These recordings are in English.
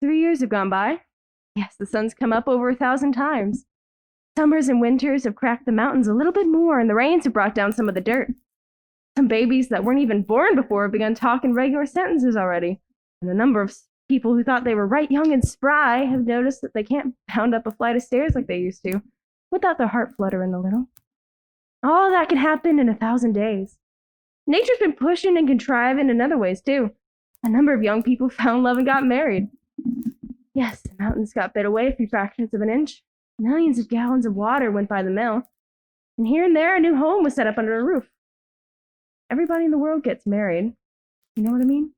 3 years have gone by. Yes, the sun's come up over 1,000 times. Summers and winters have cracked the mountains a little bit more, and the rains have brought down some of the dirt. Some babies that weren't even born before have begun talking regular sentences already, and a number of people who thought they were right young and spry have noticed that they can't bound up a flight of stairs like they used to, without their heart fluttering a little. All that can happen in 1,000 days. Nature's been pushing and contriving in other ways, too. A number of young people found love and got married. Yes, the mountains got bit away a few fractions of an inch. Millions of gallons of water went by the mill. And here and there, a new home was set up under a roof. Everybody in the world gets married. You know what I mean?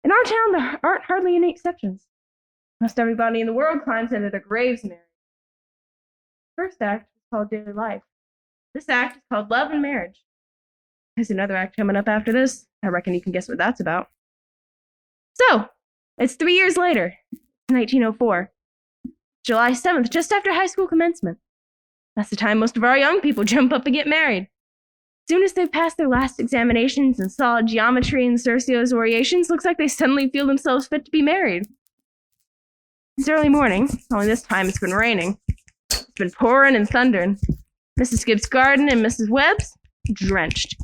In our town, there aren't hardly any exceptions. Most everybody in the world climbs into their graves married. The first act is called daily life. This act is called love and marriage. There's another act coming up after this. I reckon you can guess what that's about. So, it's 3 years later, 1904. July 7th, just after high school commencement. That's the time most of our young people jump up and get married. As soon as they've passed their last examinations in solid geometry and Cercio's variations, looks like they suddenly feel themselves fit to be married. It's early morning, only this time it's been raining. It's been pouring and thundering. Mrs. Gibbs' garden and Mrs. Webb's, drenched.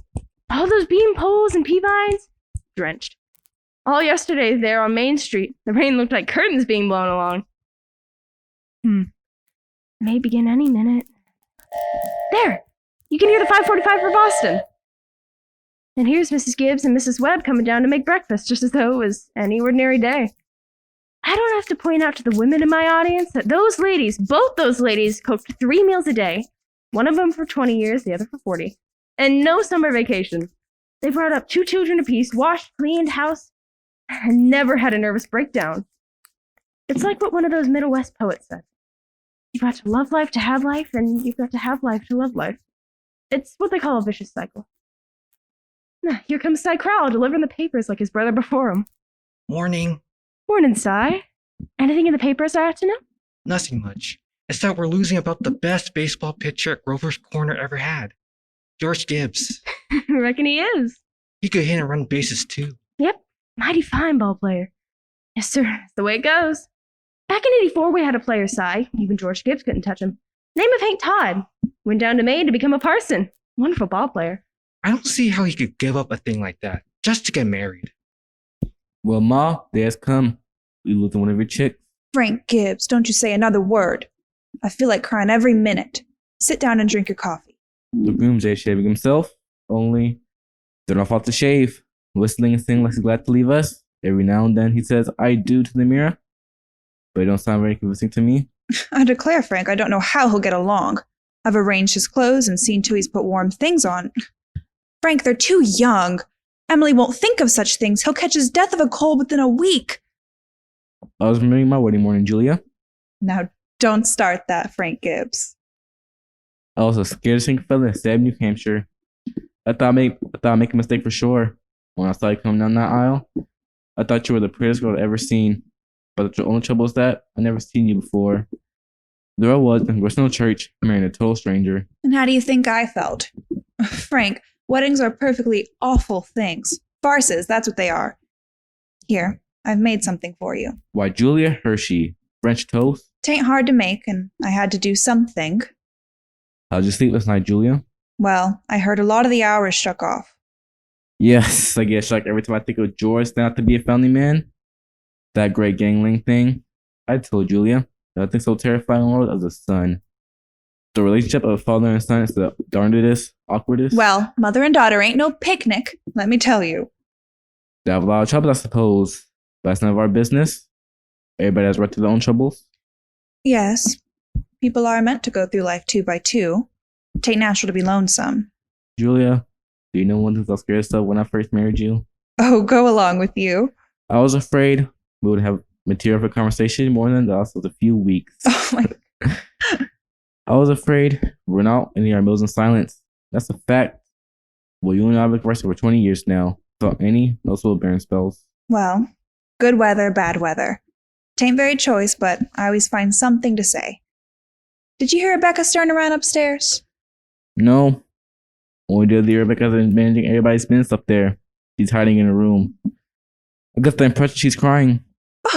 All those bean poles and pea vines, drenched. All yesterday there on Main Street, the rain looked like curtains being blown along. May begin any minute. There! You can hear the 5:45 for Boston. And here's Mrs. Gibbs and Mrs. Webb coming down to make breakfast, just as though it was any ordinary day. I don't have to point out to the women in my audience that those ladies, both those ladies, cooked 3 meals a day, one of them for 20 years, the other for 40, and no summer vacation. They brought up 2 children apiece, washed, cleaned, house, and never had a nervous breakdown. It's like what one of those Middle West poets said. You've got to love life to have life, and you've got to have life to love life. It's what they call a vicious cycle. Here comes Cy Crowell delivering the papers like his brother before him. Morning. Morning, Cy. Anything in the papers I ought to know? Nothing much. It's that we're losing about the best baseball pitcher at Grover's Corner ever had. George Gibbs. I reckon he is. He could hit and run bases too. Yep, mighty fine ball player. Yes, sir, that's the way it goes. Back in '84, we had a player, Cy. Even George Gibbs couldn't touch him. Name of Hank Todd. Went down to Maine to become a parson. Wonderful ball player. I don't see how he could give up a thing like that just to get married. Well, Ma, day has come. We losing one of your chicks. Frank Gibbs, don't you say another word. I feel like crying every minute. Sit down and drink your coffee. The groom's there shaving himself, only they're not off to shave. Whistling and singing like he's glad to leave us. Every now and then he says, I do to the mirror. But it don't sound very convincing to me. I declare, Frank, I don't know how he'll get along. I've arranged his clothes and seen to he's put warm things on. Frank, they're too young. Emily won't think of such things. He'll catch his death of a cold within a week. I was remembering my wedding morning, Julia. Now, don't start that, Frank Gibbs. I was a scared sink fella in Salem, New Hampshire. I thought I'd make a mistake for sure. When I saw you coming down that aisle, I thought you were the prettiest girl I'd ever seen. But the only trouble is that I never seen you before. There I was in Gristmill Church, marrying a total stranger. And how do you think I felt? Frank, weddings are perfectly awful things. Farces, that's what they are. Here, I've made something for you. Why, Julia Hershey, French toast? Tain't hard to make, and I had to do something. How'd you sleep last night, Julia? Well, I heard a lot of the hours struck off. Yes, I get shocked every time I think of George not to be a family man. That great gangling thing. I told Julia that I think so terrifying in the world as a son. The relationship of father and son is the darndest, awkwardest. Well, mother and daughter ain't no picnic, let me tell you. They have a lot of trouble, I suppose. But that's none of our business. Everybody has right to their own troubles. Yes, people are meant to go through life 2 by 2. Tain't natural to be lonesome. Julia, do you know one who I was scared of when I first married you? Oh, go along with you. I was afraid we would have material for conversation more than that was a few weeks. Oh my. I was afraid we're not ending our meals in silence. That's a fact. Well, you and I have been conversing for 20 years now, without any noticeable barren spells. Well, good weather, bad weather. Tain't very choice, but I always find something to say. Did you hear Rebecca stirring around upstairs? No. Only did the Rebecca's managing everybody's business up there. She's hiding in a room. I got the impression she's crying.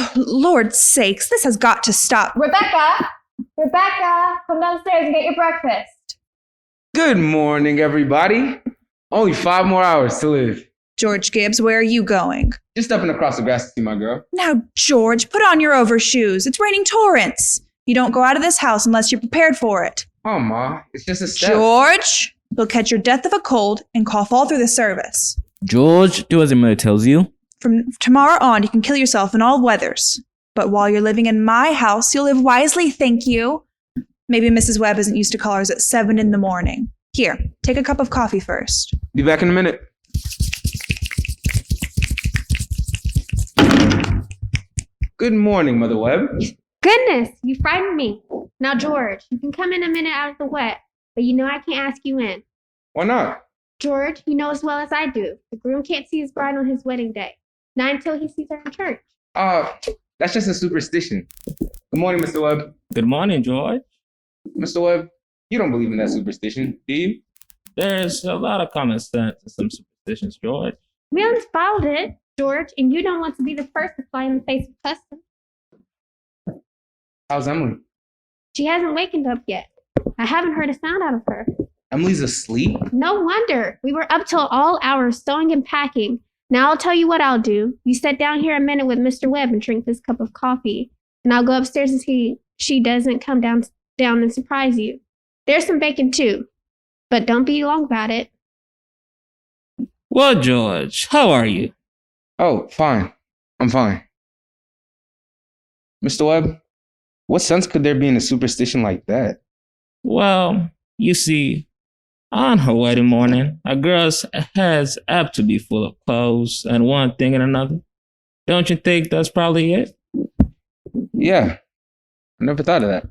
Oh, Lord sakes, this has got to stop. Rebecca! Rebecca! Come downstairs and get your breakfast. Good morning, everybody. Only 5 more hours to live. George Gibbs, where are you going? Just stepping across the grass to see my girl. Now, George, put on your overshoes. It's raining torrents. You don't go out of this house unless you're prepared for it. Oh, Ma, it's just a step. George, you'll catch your death of a cold and cough all through the service. George, do as your mother tells you. From tomorrow on, you can kill yourself in all weathers. But while you're living in my house, you'll live wisely, thank you. Maybe Mrs. Webb isn't used to callers at 7 in the morning. Here, take a cup of coffee first. Be back in a minute. Good morning, Mother Webb. Goodness, you frightened me. Now, George, you can come in a minute out of the wet, but you know I can't ask you in. Why not? George, you know as well as I do, the groom can't see his bride on his wedding day. Not until he sees her in church. That's just a superstition. Good morning, Mr. Webb. Good morning, George. Mr. Webb, you don't believe in that superstition, do you? There's a lot of common sense in some superstitions, George. We unspotted it, George, and you don't want to be the first to fly in the face of custom. How's Emily? She hasn't wakened up yet. I haven't heard a sound out of her. Emily's asleep? No wonder. We were up till all hours sewing and packing. Now I'll tell you what I'll do. You sit down here a minute with Mr. Webb and drink this cup of coffee. And I'll go upstairs and see she doesn't come down and surprise you. There's some bacon too. But don't be long about it. Well, George, how are you? Oh, fine. I'm fine. Mr. Webb, what sense could there be in a superstition like that? Well, you see, on her wedding morning, a girl's head's apt to be full of clothes and one thing and another. Don't you think that's probably it? Yeah, I never thought of that.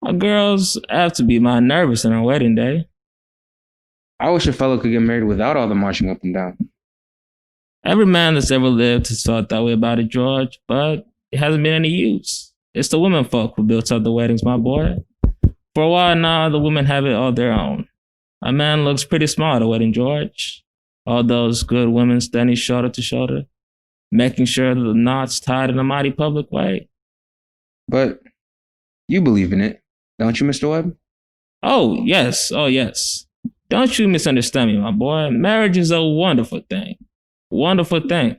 A girl's apt to be mighty nervous on her wedding day. I wish a fellow could get married without all the marching up and down. Every man that's ever lived has felt that way about it, George, but it hasn't been any use. It's the women folk who built up the weddings, my boy. For a while now, the women have it all their own. A man looks pretty small at a wedding, George. All those good women standing shoulder to shoulder, making sure that the knot's tied in a mighty public way. But you believe in it, don't you, Mr. Webb? Oh, yes. Don't you misunderstand me, my boy. Marriage is a wonderful thing. Wonderful thing.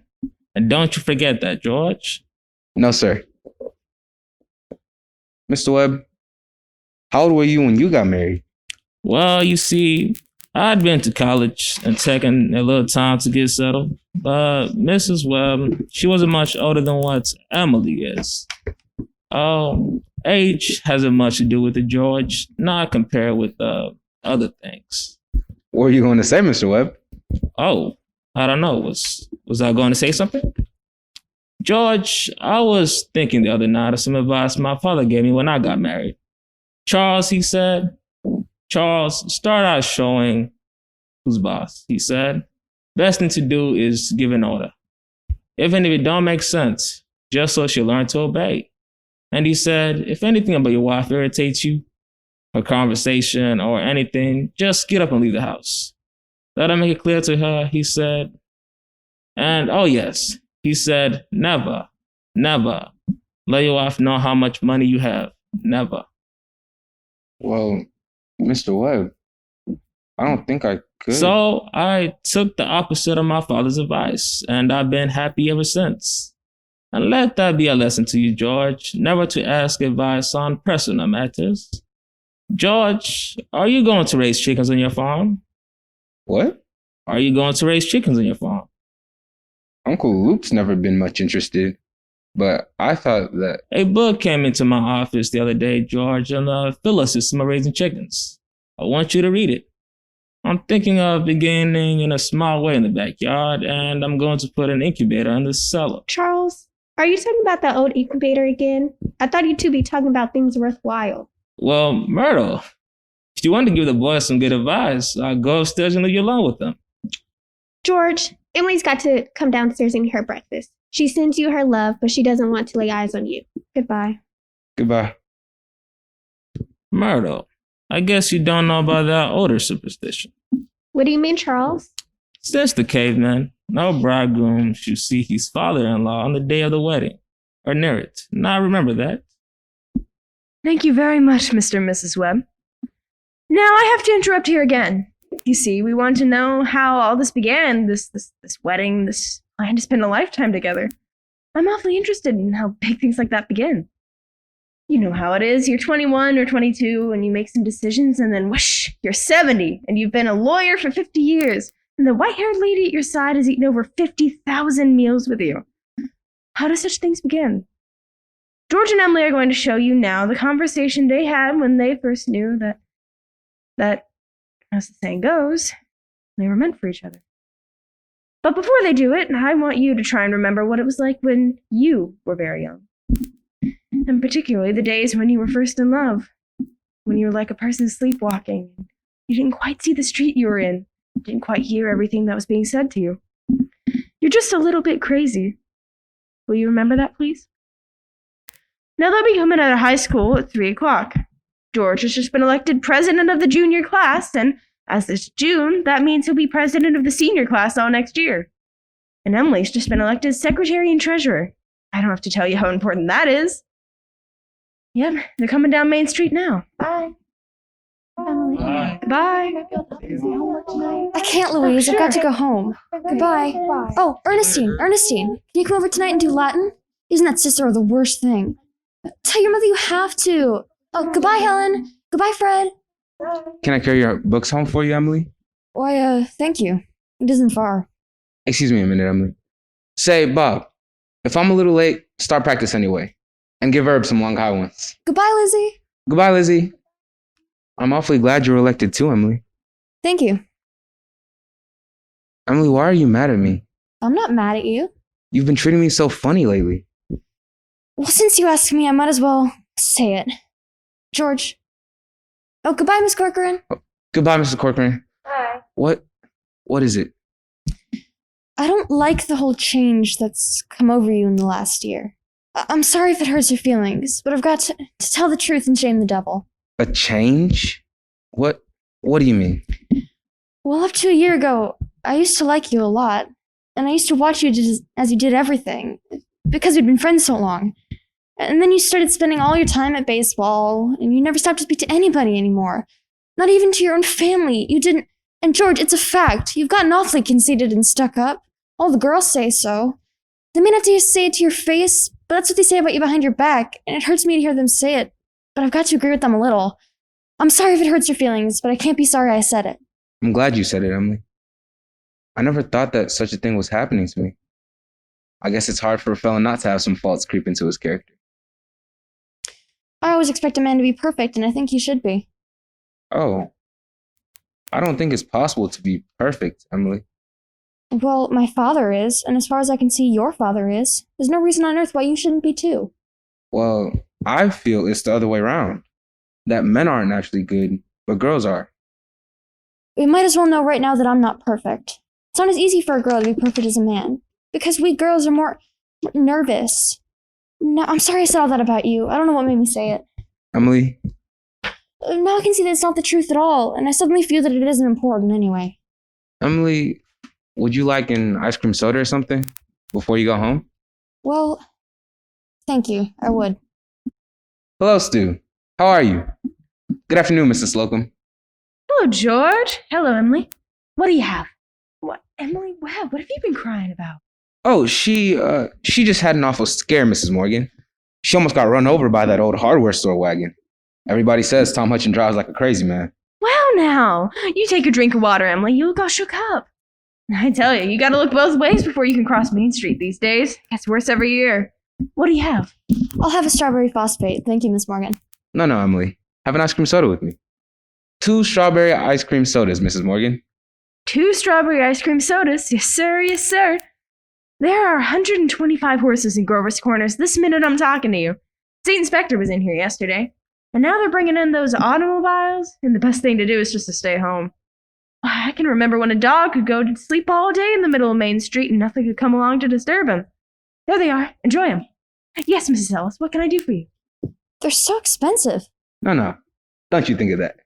And don't you forget that, George. No, sir. Mr. Webb, how old were you when you got married? Well, you see, I'd been to college and taken a little time to get settled. But Mrs. Webb, she wasn't much older than what Emily is. Oh, age hasn't much to do with it, George. Not compared with other things. What were you going to say, Mr. Webb? Oh, I don't know. Was I going to say something? George, I was thinking the other night of some advice my father gave me when I got married. Charles, he said, Charles, start out showing who's boss. He said, best thing to do is give an order. Even if it don't make sense, just so she'll learn to obey. And he said, if anything about your wife irritates you, her conversation or anything, just get up and leave the house. Let her make it clear to her, he said. And oh yes, he said, never let your wife know how much money you have. Never. Well, Mr. Webb, I don't think I could. So I took the opposite of my father's advice, and I've been happy ever since. And let that be a lesson to you, George, never to ask advice on personal matters. George, are you going to raise chickens on your farm? What? Are you going to raise chickens on your farm? Uncle Luke's never been much interested, but I thought that... A book came into my office the other day, George, on the Phyllis system of raising chickens. I want you to read it. I'm thinking of beginning in a small way in the backyard, and I'm going to put an incubator in the cellar. Charles, are you talking about that old incubator again? I thought you two be talking about things worthwhile. Well, Myrtle, if you want to give the boys some good advice, I'll go upstairs and leave you alone with them. George, Emily's got to come downstairs and eat her breakfast. She sends you her love, but she doesn't want to lay eyes on you. Goodbye. Goodbye. Myrtle, I guess you don't know about that older superstition. What do you mean, Charles? Since the caveman, no bridegroom should see his father-in-law on the day of the wedding. or near it. Now I remember that. Thank you very much, Mr. and Mrs. Webb. Now I have to interrupt here again. You see, we want to know how all this began, this wedding, this plan to spend a lifetime together. I'm awfully interested in how big things like that begin. You know how it is. You're 21 or 22 and you make some decisions and then whoosh, you're 70 and you've been a lawyer for 50 years and the white-haired lady at your side has eaten over 50,000 meals with you. How do such things begin? George and Emily are going to show you now the conversation they had when they first knew that, as the saying goes, they were meant for each other. But before they do it, I want you to try and remember what it was like when you were very young. And particularly the days when you were first in love, when you were like a person sleepwalking. You didn't quite see the street you were in, didn't quite hear everything that was being said to you. You're just a little bit crazy. Will you remember that, please? Now they'll be coming out of high school at 3 o'clock. George has just been elected president of the junior class, and as this June, that means he'll be president of the senior class all next year. And Emily's just been elected secretary and treasurer. I don't have to tell you how important that is. Yep, they're coming down Main Street now. Bye. Emily. Goodbye. I can't, Louise. I've got to go home. Goodbye. Oh, Ernestine, can you come over tonight and do Latin? Isn't that Cicero the worst thing? Tell your mother you have to. Oh, goodbye, Helen. Goodbye, Fred. Can I carry your books home for you, Emily? Why, thank you. It isn't far. Excuse me a minute, Emily. Say, Bob, if I'm a little late, start practice anyway. And give Herb some long high ones. Goodbye, Lizzie. Goodbye, Lizzie. I'm awfully glad you were elected too, Emily. Thank you. Emily, why are you mad at me? I'm not mad at you. You've been treating me so funny lately. Well, since you asked me, I might as well say it. George. Oh, goodbye, Miss Corcoran. Goodbye, Mr. Corcoran. Bye. What is it? I don't like the whole change that's come over you in the last year. I'm sorry if it hurts your feelings, but I've got to tell the truth and shame the devil. A change? What do you mean? Well, up to a year ago, I used to like you a lot, and I used to watch you as you did everything, because we'd been friends so long. And then you started spending all your time at baseball, and you never stopped to speak to anybody anymore. Not even to your own family. You didn't. And George, it's a fact. You've gotten awfully conceited and stuck up. All the girls say so. They may not have to say it to your face, but that's what they say about you behind your back, and it hurts me to hear them say it. But I've got to agree with them a little. I'm sorry if it hurts your feelings, but I can't be sorry I said it. I'm glad you said it, Emily. I never thought that such a thing was happening to me. I guess it's hard for a fellow not to have some faults creep into his character. I always expect a man to be perfect, and I think he should be. Oh. I don't think it's possible to be perfect, Emily. Well, my father is, and as far as I can see, your father is. There's no reason on earth why you shouldn't be too. Well, I feel it's the other way around. That men aren't naturally good, but girls are. We might as well know right now that I'm not perfect. It's not as easy for a girl to be perfect as a man, because we girls are more nervous. No, I'm sorry I said all that about you. I don't know what made me say it. Emily, Now I can see that it's not the truth at all, and I suddenly feel that it isn't important anyway. Emily, would you like an ice cream soda or something before you go home? Well, thank you. I would. Hello, Stu. How are you? Good afternoon, Mrs. Slocum. Hello, George. Hello, Emily. What do you have? What, Emily? What have you been crying about? Oh, she just had an awful scare, Mrs. Morgan. She almost got run over by that old hardware store wagon. Everybody says Tom Hutchin drives like a crazy man. Well, now, you take a drink of water, Emily. You look all shook up. I tell you gotta look both ways before you can cross Main Street these days. Gets worse every year. What do you have? I'll have a strawberry phosphate. Thank you, Miss Morgan. No, Emily. Have an ice cream soda with me. 2 strawberry ice cream sodas, Mrs. Morgan. 2 strawberry ice cream sodas. Yes, sir. Yes, sir. There are 125 horses in Grover's Corners this minute I'm talking to you. State Inspector was in here yesterday. And now they're bringing in those automobiles, and the best thing to do is just to stay home. I can remember when a dog could go to sleep all day in the middle of Main Street and nothing could come along to disturb him. There they are. Enjoy them. Yes, Mrs. Ellis, what can I do for you? They're so expensive. No. Don't you think of that.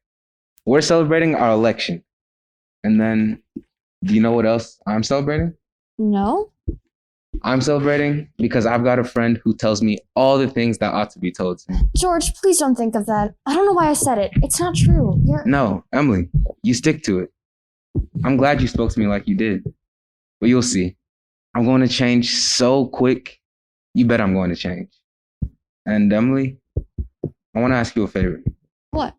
We're celebrating our election. And then, do you know what else I'm celebrating? No? I'm celebrating because I've got a friend who tells me all the things that ought to be told to me. George, please don't think of that. I don't know why I said it. It's not true. No, Emily, you stick to it. I'm glad you spoke to me like you did. But you'll see. I'm going to change so quick. You bet I'm going to change. And Emily, I want to ask you a favor. What?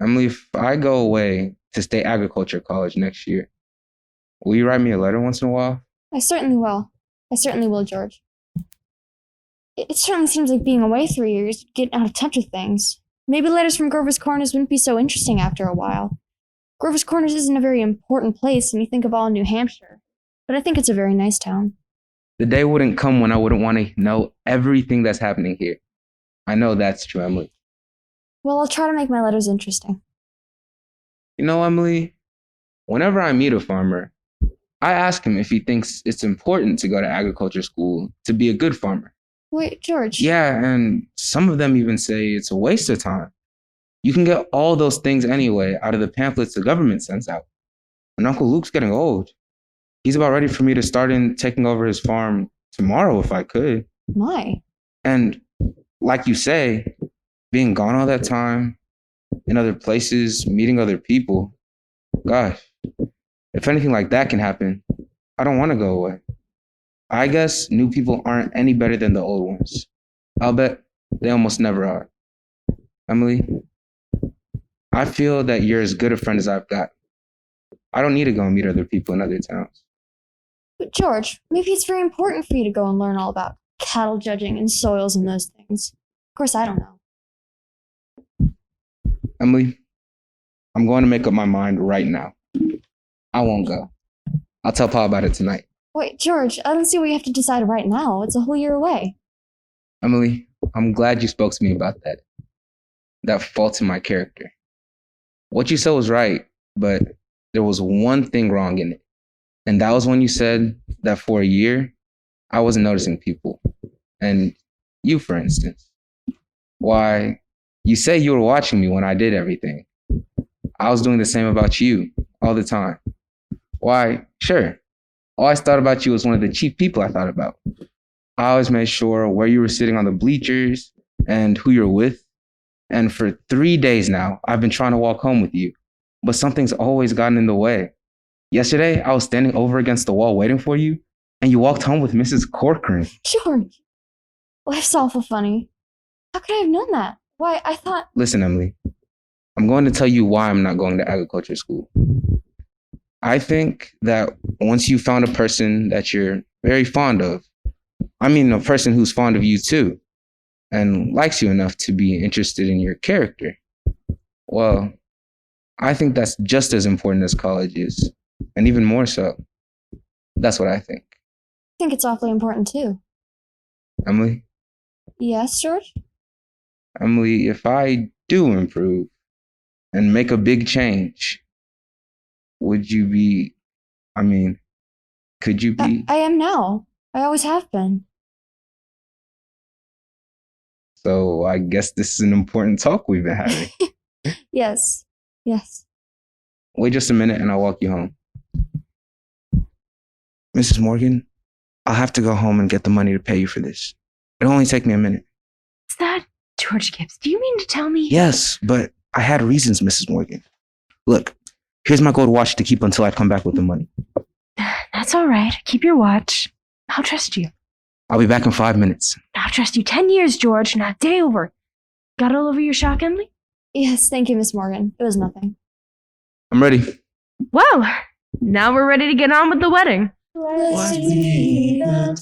Emily, if I go away to State Agriculture College next year, will you write me a letter once in a while? I certainly will. I certainly will, George. It certainly seems like being away 3 years would get out of touch with things. Maybe letters from Grover's Corners wouldn't be so interesting after a while. Grover's Corners isn't a very important place when you think of all New Hampshire, but I think it's a very nice town. The day wouldn't come when I wouldn't want to know everything that's happening here. I know that's true, Emily. Well, I'll try to make my letters interesting. You know, Emily, whenever I meet a farmer, I ask him if he thinks it's important to go to agriculture school to be a good farmer. Wait, George. Yeah, and some of them even say it's a waste of time. You can get all those things anyway out of the pamphlets the government sends out. And Uncle Luke's getting old. He's about ready for me to start in taking over his farm tomorrow if I could. My. And like you say, being gone all that time, in other places, meeting other people, gosh, if anything like that can happen, I don't want to go away. I guess new people aren't any better than the old ones. I'll bet they almost never are. Emily, I feel that you're as good a friend as I've got. I don't need to go and meet other people in other towns. But George, maybe it's very important for you to go and learn all about cattle judging and soils and those things. Of course, I don't know. Emily, I'm going to make up my mind right now. I won't go. I'll tell Pa about it tonight. Wait, George, I don't see what you have to decide right now. It's a whole year away. Emily, I'm glad you spoke to me about that fault in my character. What you said was right, but there was one thing wrong in it. And that was when you said that for a year, I wasn't noticing people. And you, for instance. Why, you say you were watching me when I did everything. I was doing the same about you all the time. Why, sure. All I thought about you was one of the chief people I thought about. I always made sure where you were sitting on the bleachers and who you're with. And for 3 days now, I've been trying to walk home with you, but something's always gotten in the way. Yesterday, I was standing over against the wall waiting for you, and you walked home with Mrs. Corcoran. George, life's awful funny. How could I have known that? Why, I thought... Listen, Emily, I'm going to tell you why I'm not going to agriculture school. I think that once you found a person that you're very fond of, I mean a person who's fond of you too, and likes you enough to be interested in your character, well, I think that's just as important as college is, and even more so. That's what I think. I think it's awfully important too. Emily? Yes, George? Emily, if I do improve and make a big change, would you be, could you be? I am now. I always have been. So I guess this is an important talk we've been having. Yes. Yes. Wait just a minute and I'll walk you home. Mrs. Morgan, I'll have to go home and get the money to pay you for this. It'll only take me a minute. Is that George Gibbs? Do you mean to tell me? Yes, but I had reasons, Mrs. Morgan. Look, here's my gold watch to keep until I come back with the money. That's all right. Keep your watch. I'll trust you. I'll be back in 5 minutes. I'll trust you 10 years, George, not a day over. Got all over your shock, Emily? Yes, thank you, Miss Morgan. It was nothing. I'm ready. Well, now we're ready to get on with the wedding. Let's be the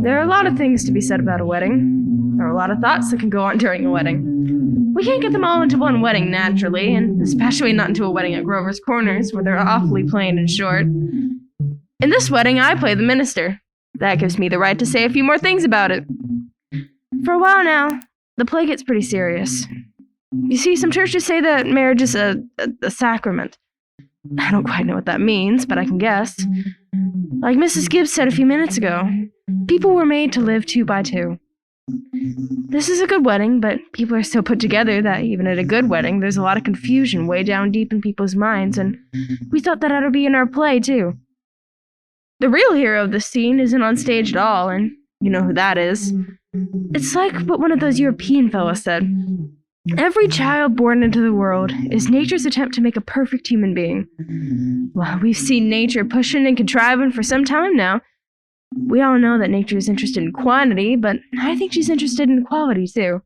There are a lot of things to be said about a wedding. There are a lot of thoughts that can go on during a wedding. We can't get them all into one wedding naturally, and especially not into a wedding at Grover's Corners, where they're awfully plain and short. In this wedding, I play the minister. That gives me the right to say a few more things about it. For a while now, the play gets pretty serious. You see, some churches say that marriage is a sacrament. I don't quite know what that means, but I can guess. Like Mrs. Gibbs said a few minutes ago, people were made to live 2 by 2. This is a good wedding, but people are so put together that even at a good wedding, there's a lot of confusion way down deep in people's minds, and we thought that ought to be in our play, too. The real hero of the scene isn't on stage at all, and you know who that is. It's like what one of those European fellas said. Every child born into the world is nature's attempt to make a perfect human being. Well, we've seen nature pushing and contriving for some time now. We all know that nature is interested in quantity, but I think she's interested in quality too.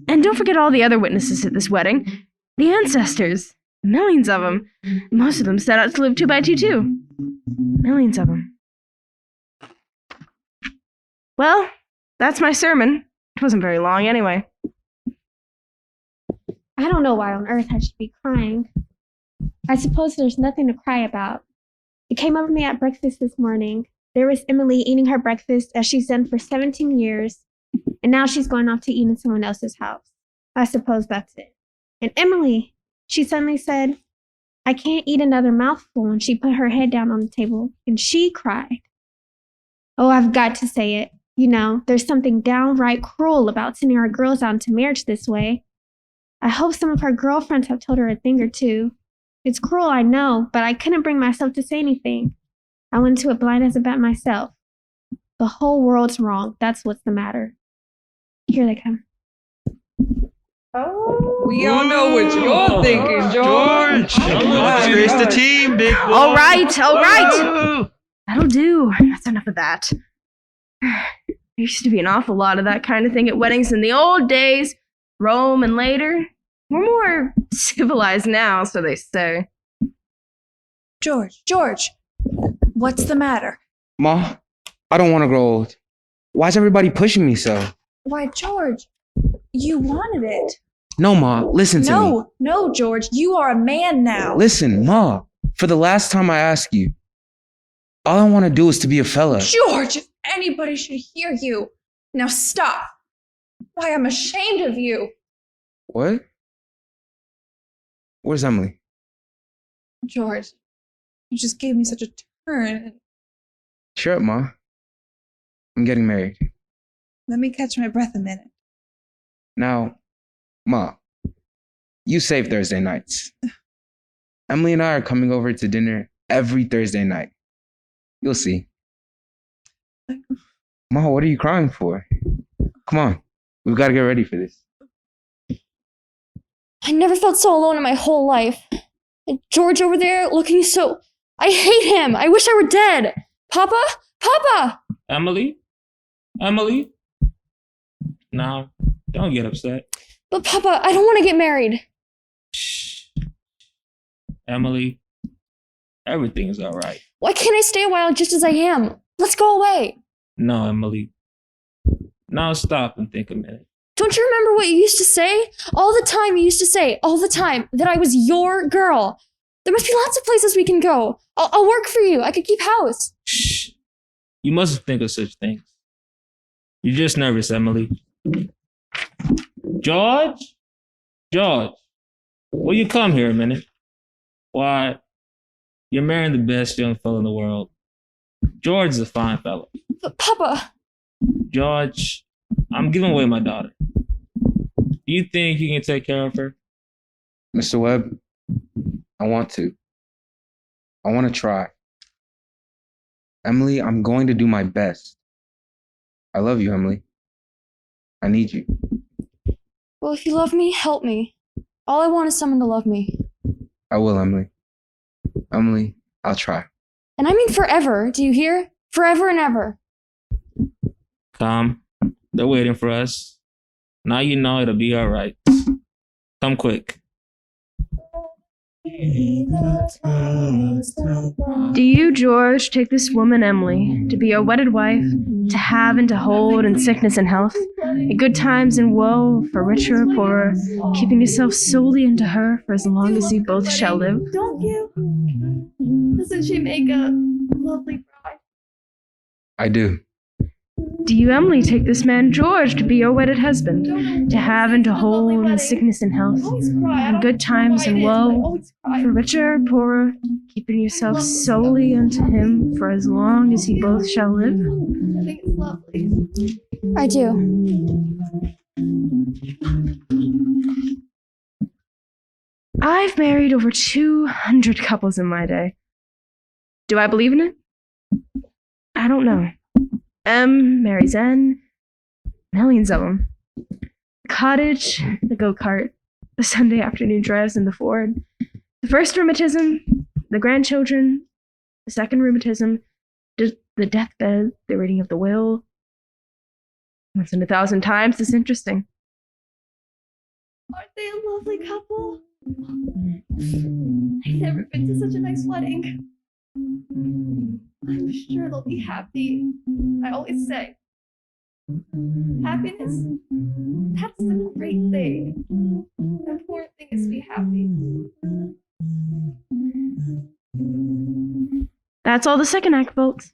And don't forget all the other witnesses at this wedding. The ancestors. Millions of them. Most of them set out to live 2 by 2 too. Millions of them. Well, that's my sermon. It wasn't very long anyway. I don't know why on earth I should be crying. I suppose there's nothing to cry about. It came over me at breakfast this morning. There was Emily eating her breakfast as she's done for 17 years, and now she's going off to eat in someone else's house. I suppose that's it. And Emily, she suddenly said, I can't eat another mouthful, and she put her head down on the table, and she cried. Oh, I've got to say it. You know, there's something downright cruel about sending our girls out into marriage this way. I hope some of her girlfriends have told her a thing or two. It's cruel, I know, but I couldn't bring myself to say anything. I went into it blind as a bat myself. The whole world's wrong. That's what's the matter. Here they come. Oh, we all know what you're thinking, George. Disgrace the team, big boy. All right. That'll do. That's enough of that. There used to be an awful lot of that kind of thing at weddings in the old days. Rome and later. We're more civilized now, so they say. George, what's the matter? Ma, I don't want to grow old. Why's everybody pushing me so? Why, George, you wanted it. No, Ma, listen to me. No, George, you are a man now. Listen, Ma, for the last time I ask you, all I want to do is to be a fella. George, if anybody should hear you. Now stop. Why, I'm ashamed of you. What? Where's Emily? George, you just gave me such a turn. Shut up, Ma. I'm getting married. Let me catch my breath a minute. Now, Ma, you save Thursday nights. Emily and I are coming over to dinner every Thursday night. You'll see. Ma, what are you crying for? Come on. We've got to get ready for this. I never felt so alone in my whole life. And George over there looking so... I hate him. I wish I were dead. Papa? Papa! Emily? Now, don't get upset. But Papa, I don't want to get married. Shh. Emily, everything is all right. Why can't I stay a while just as I am? Let's go away. No, Emily. Now stop and think a minute. Don't you remember what you used to say? All the time you used to say, all the time, that I was your girl. There must be lots of places we can go. I'll work for you. I could keep house. Shh. You mustn't think of such things. You're just nervous, Emily. George? Will you come here a minute? Why, you're marrying the best young fellow in the world. George is a fine fellow. But Papa... George, I'm giving away my daughter. Do you think you can take care of her? Mr. Webb, I want to. I want to try. Emily, I'm going to do my best. I love you, Emily. I need you. Well, if you love me, help me. All I want is someone to love me. I will, Emily. Emily, I'll try. And I mean forever, do you hear? Forever and ever. Come. They're waiting for us. Now you know it'll be all right. Come quick. Do you, George, take this woman, Emily, to be your wedded wife, to have and to hold in sickness and health, in good times and woe, for richer or poorer, keeping yourself solely unto her for as long as you both shall live? Don't you? Doesn't she make a lovely bride? I do. Do you, Emily, take this man George to be your wedded husband, to have and to hold in sickness and health, in good times and woe, for richer or poorer, keeping yourself solely unto him for as long as ye both shall live? I think it's lovely. I do. I've married over 200 couples in my day. Do I believe in it? I don't know. M marries N, millions of them. The cottage, the go-kart, the Sunday afternoon drives in the Ford, the first rheumatism, the grandchildren, the second rheumatism, the deathbed, the reading of the will. Once in 1,000 times, it's interesting. Aren't they a lovely couple? I've never been to such a nice wedding. I'm sure they'll be happy. I always say, happiness, that's the great thing. The important thing is to be happy. That's all the second act, folks.